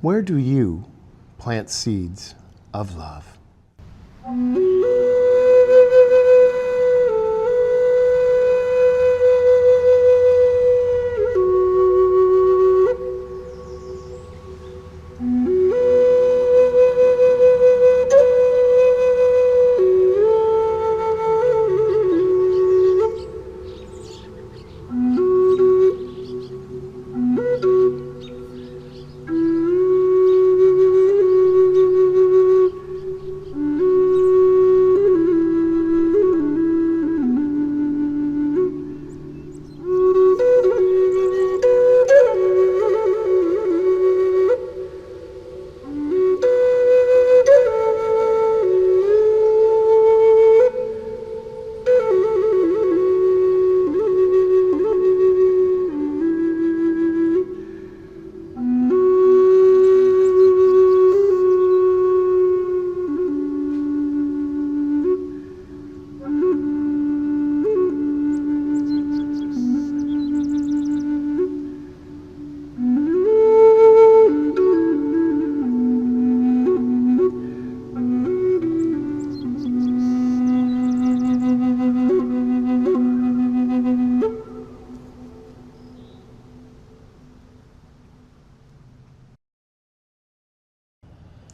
Where do you plant seeds of love?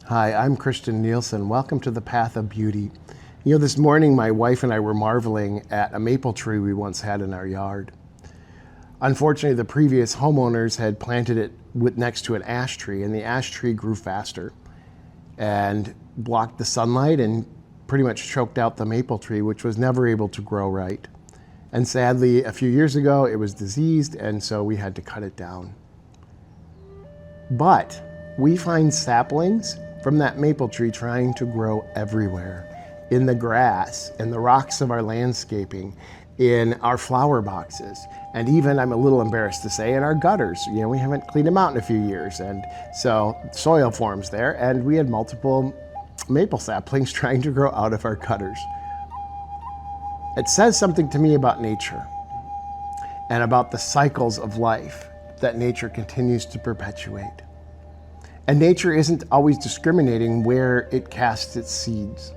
Hi, I'm Christian Nielsen. Welcome to the Path of Beauty. This morning my wife and I were marveling at a maple tree we once had in our yard. Unfortunately, the previous homeowners had planted it next to an ash tree, and the ash tree grew faster and blocked the sunlight and pretty much choked out the maple tree, which was never able to grow right. And sadly, a few years ago, it was diseased, and so we had to cut it down. But we find saplings from that maple tree trying to grow everywhere, in the grass, in the rocks of our landscaping, in our flower boxes, and even, I'm a little embarrassed to say, in our gutters. We haven't cleaned them out in a few years, and so soil forms there, and we had multiple maple saplings trying to grow out of our gutters. It says something to me about nature and about the cycles of life that nature continues to perpetuate. And nature isn't always discriminating where it casts its seeds,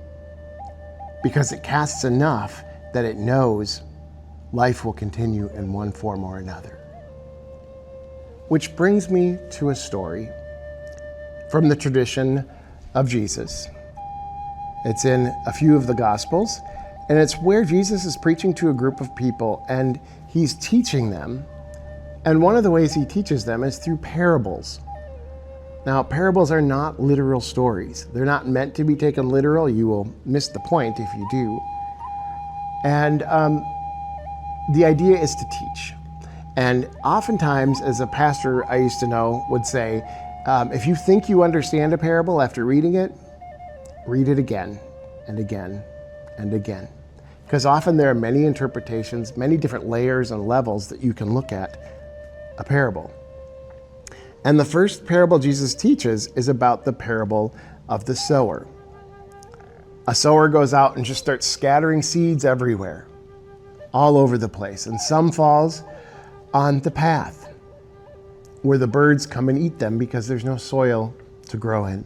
because it casts enough that it knows life will continue in one form or another. Which brings me to a story from the tradition of Jesus. It's in a few of the Gospels, and it's where Jesus is preaching to a group of people, and he's teaching them. And one of the ways he teaches them is through parables. Now, parables are not literal stories. They're not meant to be taken literal. You will miss the point if you do. And the idea is to teach. And oftentimes, as a pastor I used to know would say, if you think you understand a parable after reading it, read it again and again and again. Because often there are many interpretations, many different layers and levels that you can look at a parable. And the first parable Jesus teaches is about the parable of the sower. A sower goes out and just starts scattering seeds everywhere, all over the place. And some falls on the path where the birds come and eat them because there's no soil to grow in.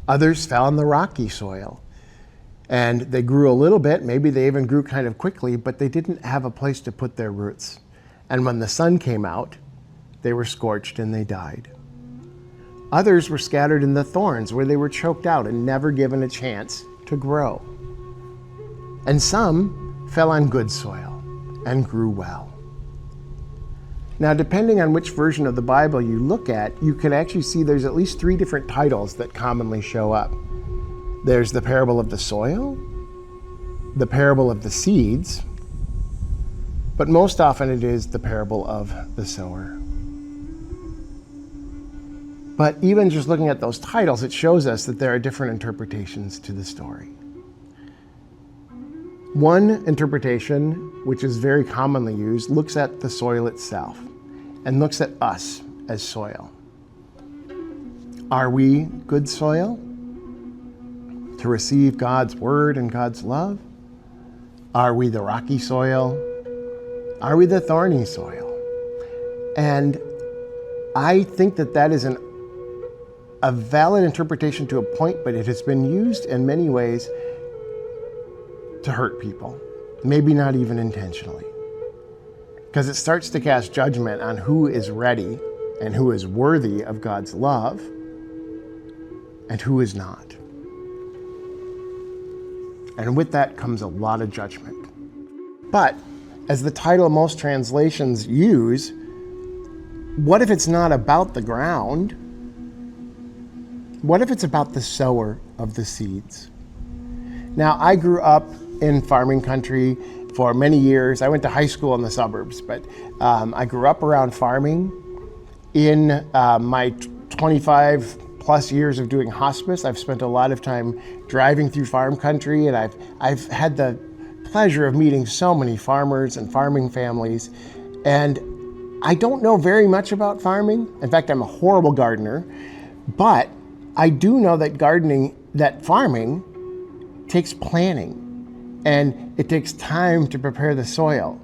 Others fell on the rocky soil, and they grew a little bit. Maybe they even grew kind of quickly, but they didn't have a place to put their roots. And when the sun came out, they were scorched and they died. Others were scattered in the thorns where they were choked out and never given a chance to grow. And some fell on good soil and grew well. Now, depending on which version of the Bible you look at, you can actually see there's at least 3 different titles that commonly show up. There's the parable of the soil, the parable of the seeds, but most often it is the parable of the sower. But even just looking at those titles, it shows us that there are different interpretations to the story. One interpretation, which is very commonly used, looks at the soil itself and looks at us as soil. Are we good soil to receive God's word and God's love? Are we the rocky soil? Are we the thorny soil? And I think that that is an a valid interpretation to a point, but it has been used in many ways to hurt people, maybe not even intentionally. Because it starts to cast judgment on who is ready and who is worthy of God's love and who is not. And with that comes a lot of judgment. But as the title of most translations use, what if it's not about the ground? What if it's about the sower of the seeds? Now, I grew up in farming country for many years. I went to high school in the suburbs, but I grew up around farming. In my 25 plus years of doing hospice, I've spent a lot of time driving through farm country, and I've had the pleasure of meeting so many farmers and farming families. And I don't know very much about farming. In fact, I'm a horrible gardener, but I do know that farming takes planning, and it takes time to prepare the soil.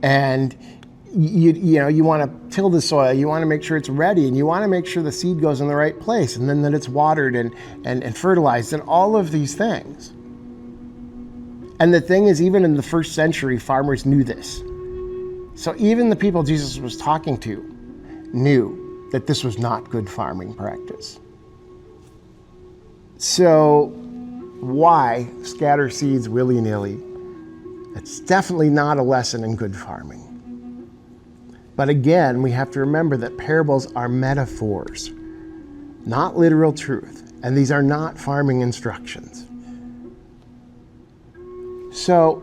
And you want to till the soil, you want to make sure it's ready, and you want to make sure the seed goes in the right place, and then that it's watered and fertilized, and all of these things. And the thing is, even in the first century, farmers knew this. So even the people Jesus was talking to knew that this was not good farming practice. So why scatter seeds willy-nilly? It's definitely not a lesson in good farming. But again, we have to remember that parables are metaphors, not literal truth. And these are not farming instructions. So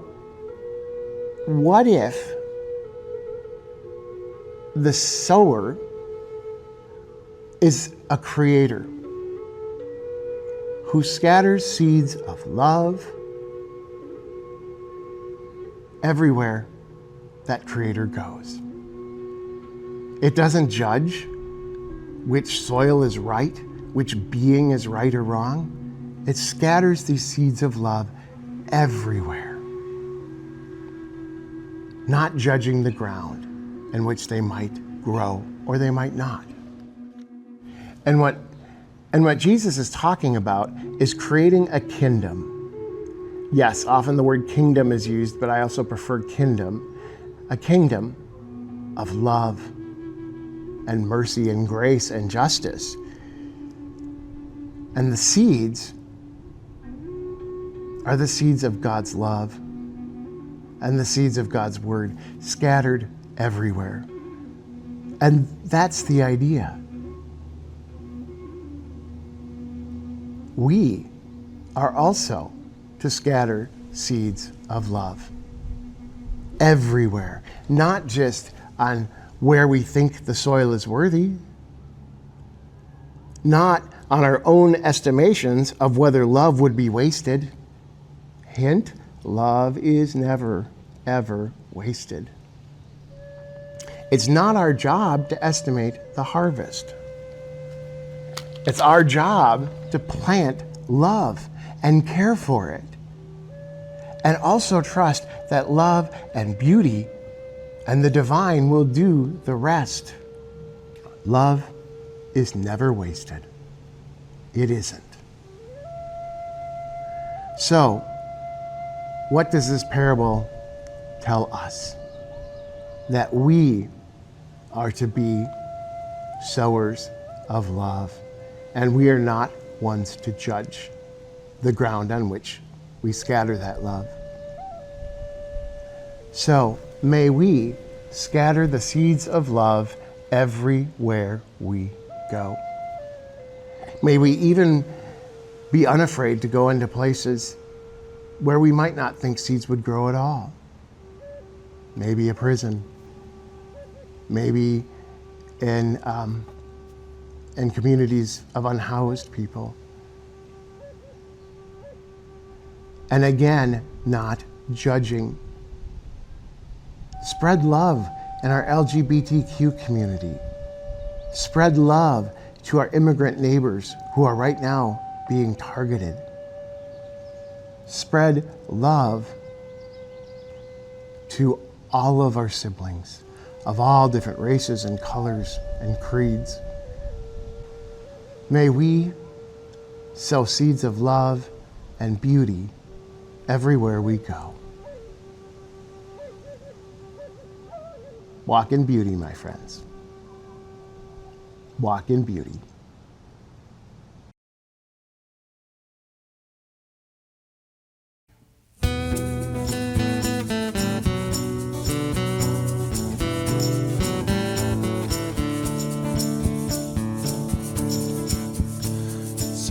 what if the sower is a creator who scatters seeds of love everywhere that creator goes? It doesn't judge which soil is right, which being is right or wrong. It scatters these seeds of love everywhere, not judging the ground in which they might grow or they might not. And what Jesus is talking about is creating a kingdom. Yes, often the word kingdom is used, but I also prefer kingdom. A kingdom of love and mercy and grace and justice. And the seeds are the seeds of God's love and the seeds of God's word scattered everywhere. And that's the idea. We are also to scatter seeds of love everywhere, not just on where we think the soil is worthy, not on our own estimations of whether love would be wasted. Hint, love is never, ever wasted. It's not our job to estimate the harvest. It's our job to plant love and care for it. And also trust that love and beauty and the divine will do the rest. Love is never wasted. It isn't. So, what does this parable tell us? That we are to be sowers of love, and we are not ones to judge the ground on which we scatter that love. So, may we scatter the seeds of love everywhere we go. May we even be unafraid to go into places where we might not think seeds would grow at all. Maybe a prison, maybe in communities of unhoused people. And again, not judging. Spread love in our LGBTQ community. Spread love to our immigrant neighbors who are right now being targeted. Spread love to all of our siblings of all different races and colors and creeds. May we sow seeds of love and beauty everywhere we go. Walk in beauty, my friends. Walk in beauty.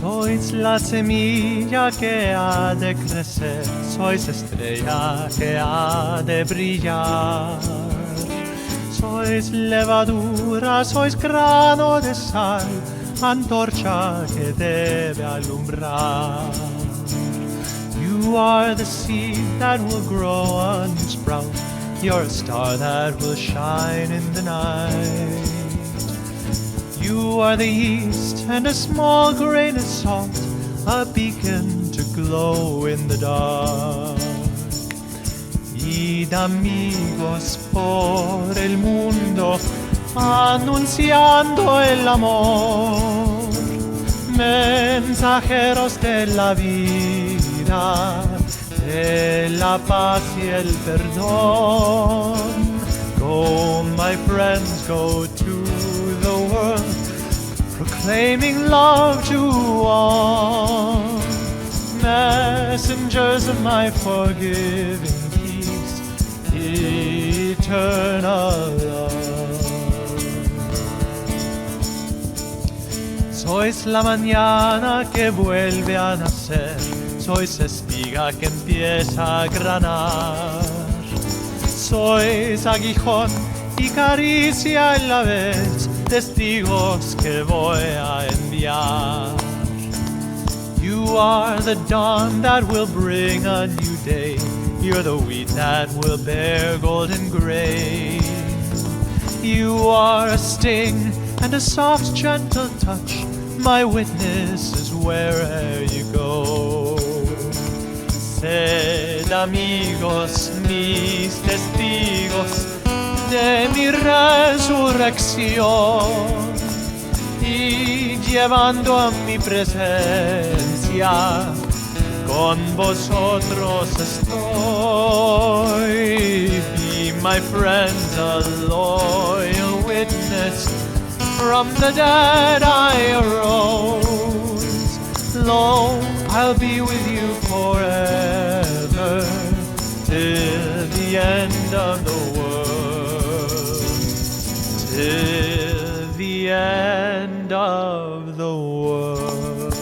Sois la semilla que ha de crecer, sois estrella que ha de brillar. Sois levadura, sois grano de sal, antorcha que debe alumbrar. You are the seed that will grow a new sprout, you're a star that will shine in the night. You are the yeast and a small grain of salt, a beacon to glow in the dark. Id amigos por el mundo, anunciando el amor, mensajeros de la vida, de la paz y el perdón. Go, my friends, go to the world, proclaiming love to all, messengers of my forgiving peace, eternal love. Sois la mañana que vuelve a nacer, sois espiga que empieza a granar, sois aguijón y caricia en la vez, testigos que voy a enviar. You are the dawn that will bring a new day, you're the wheat that will bear golden grain. You are a sting and a soft gentle touch, my witness is wherever you go. Sed amigos, mis testigos de mi resurrección, y llevando a mi presencia con vosotros estoy. Be my friends, a loyal witness, from the dead I arose. Lo, I'll be with you forever, till the end of the world, till the end of the world.